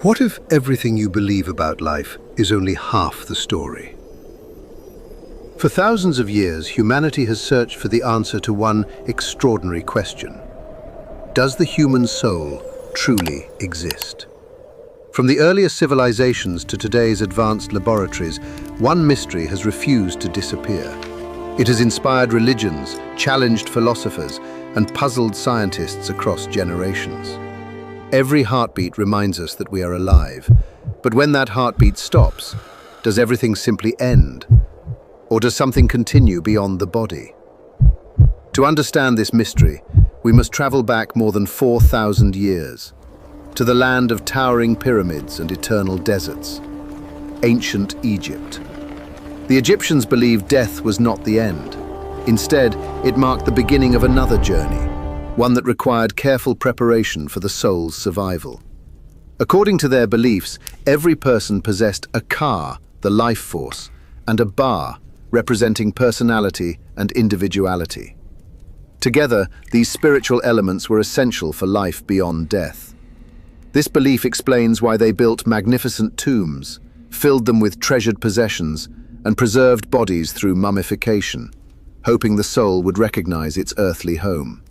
What if everything you believe about life is only half the story? For thousands of years, humanity has searched for the answer to one extraordinary question. Does the human soul truly exist? From the earliest civilizations to today's advanced laboratories, one mystery has refused to disappear. It has inspired religions, challenged philosophers, and puzzled scientists across generations. Every heartbeat reminds us that we are alive. But when that heartbeat stops, does everything simply end? Or does something continue beyond the body? To understand this mystery, we must travel back more than 4,000 years, to the land of towering pyramids and eternal deserts, ancient Egypt. The Egyptians believed death was not the end. Instead, it marked the beginning of another journey, one that required careful preparation for the soul's survival. According to their beliefs, every person possessed a ka, the life force, and a ba, representing personality and individuality. Together, these spiritual elements were essential for life beyond death. This belief explains why they built magnificent tombs, filled them with treasured possessions, and preserved bodies through mummification, hoping the soul would recognize its earthly home.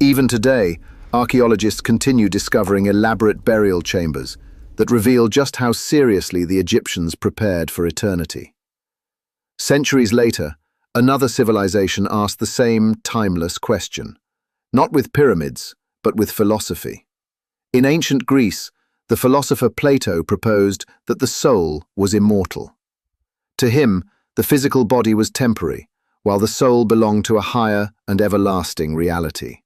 Even today, archaeologists continue discovering elaborate burial chambers that reveal just how seriously the Egyptians prepared for eternity. Centuries later, another civilization asked the same timeless question, not with pyramids, but with philosophy. In ancient Greece, the philosopher Plato proposed that the soul was immortal. To him, the physical body was temporary, while the soul belonged to a higher and everlasting reality.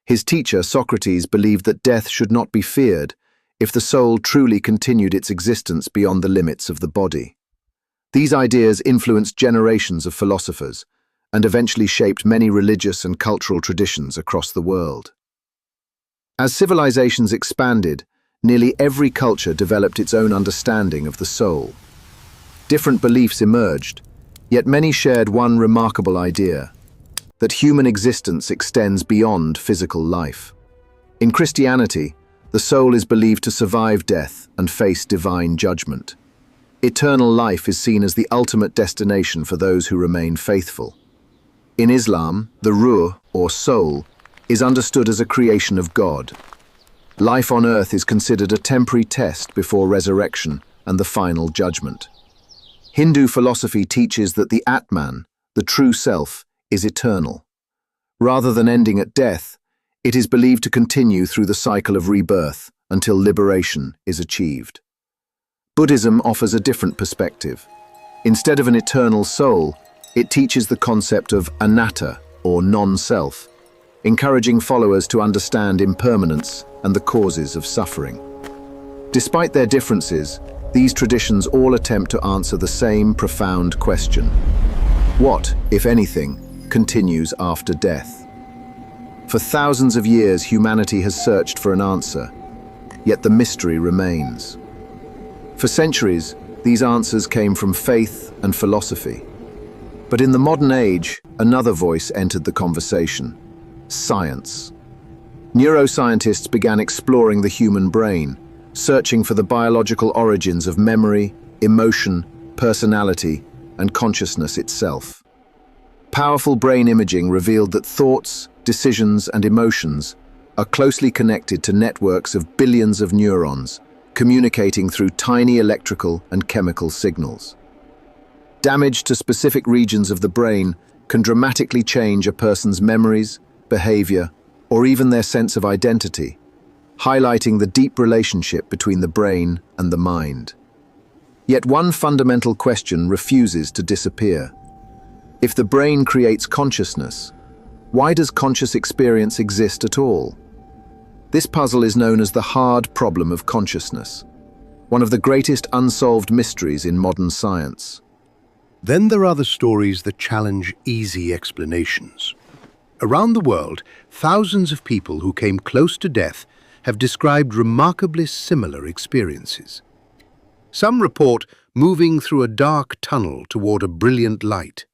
His teacher, Socrates, believed that death should not be feared if the soul truly continued its existence beyond the limits of the body. These ideas influenced generations of philosophers and eventually shaped many religious and cultural traditions across the world. As civilizations expanded, nearly every culture developed its own understanding of the soul. Different beliefs emerged, yet many shared one remarkable idea: that human existence extends beyond physical life. In Christianity, the soul is believed to survive death and face divine judgment. Eternal life is seen as the ultimate destination for those who remain faithful. In Islam, the ruh, or soul, is understood as a creation of God. Life on earth is considered a temporary test before resurrection and the final judgment. Hindu philosophy teaches that the Atman, the true self, is eternal. Rather than ending at death, it is believed to continue through the cycle of rebirth until liberation is achieved. Buddhism offers a different perspective. Instead of an eternal soul, it teaches the concept of anatta, or non-self, encouraging followers to understand impermanence and the causes of suffering. Despite their differences, these traditions all attempt to answer the same profound question: what, if anything, continues after death? For thousands of years, humanity has searched for an answer, yet the mystery remains. For centuries, these answers came from faith and philosophy. But in the modern age, another voice entered the conversation: science. Neuroscientists began exploring the human brain, searching for the biological origins of memory, emotion, personality, and consciousness itself. Powerful brain imaging revealed that thoughts, decisions, and emotions are closely connected to networks of billions of neurons, communicating through tiny electrical and chemical signals. Damage to specific regions of the brain can dramatically change a person's memories, behavior, or even their sense of identity, highlighting the deep relationship between the brain and the mind. Yet one fundamental question refuses to disappear. If the brain creates consciousness, why does conscious experience exist at all? This puzzle is known as the hard problem of consciousness, one of the greatest unsolved mysteries in modern science. Then there are the stories that challenge easy explanations. Around the world, thousands of people who came close to death have described remarkably similar experiences. Some report moving through a dark tunnel toward a brilliant light.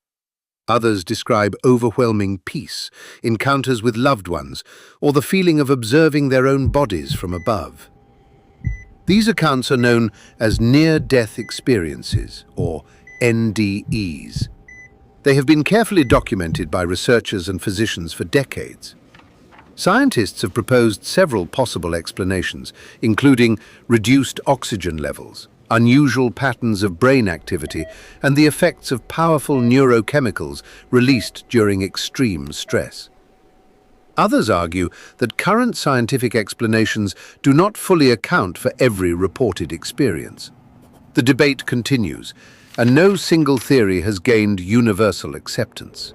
Others describe overwhelming peace, encounters with loved ones, or the feeling of observing their own bodies from above. These accounts are known as near-death experiences, or NDEs. They have been carefully documented by researchers and physicians for decades. Scientists have proposed several possible explanations, including reduced oxygen levels, unusual patterns of brain activity, and the effects of powerful neurochemicals released during extreme stress. Others argue that current scientific explanations do not fully account for every reported experience. The debate continues, and no single theory has gained universal acceptance.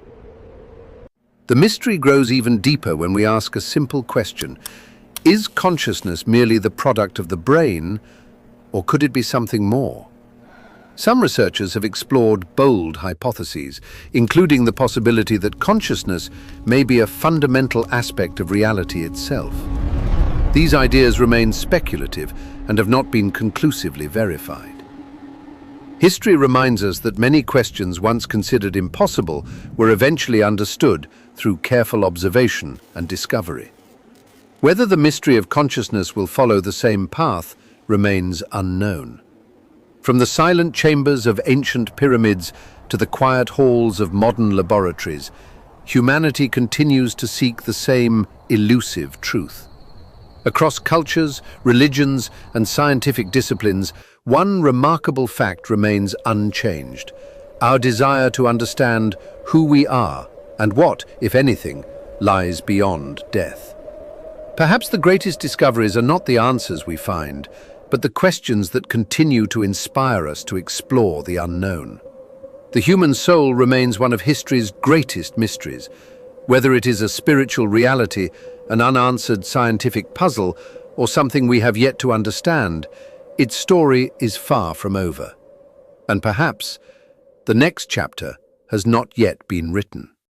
The mystery grows even deeper when we ask a simple question: is consciousness merely the product of the brain, or could it be something more? Some researchers have explored bold hypotheses, including the possibility that consciousness may be a fundamental aspect of reality itself. These ideas remain speculative and have not been conclusively verified. History reminds us that many questions once considered impossible were eventually understood through careful observation and discovery. Whether the mystery of consciousness will follow the same path remains unknown. From the silent chambers of ancient pyramids to the quiet halls of modern laboratories, humanity continues to seek the same elusive truth. Across cultures, religions, and scientific disciplines, one remarkable fact remains unchanged: our desire to understand who we are and what, if anything, lies beyond death. Perhaps the greatest discoveries are not the answers we find, but the questions that continue to inspire us to explore the unknown. The human soul remains one of history's greatest mysteries. Whether it is a spiritual reality, an unanswered scientific puzzle, or something we have yet to understand, its story is far from over. And perhaps the next chapter has not yet been written.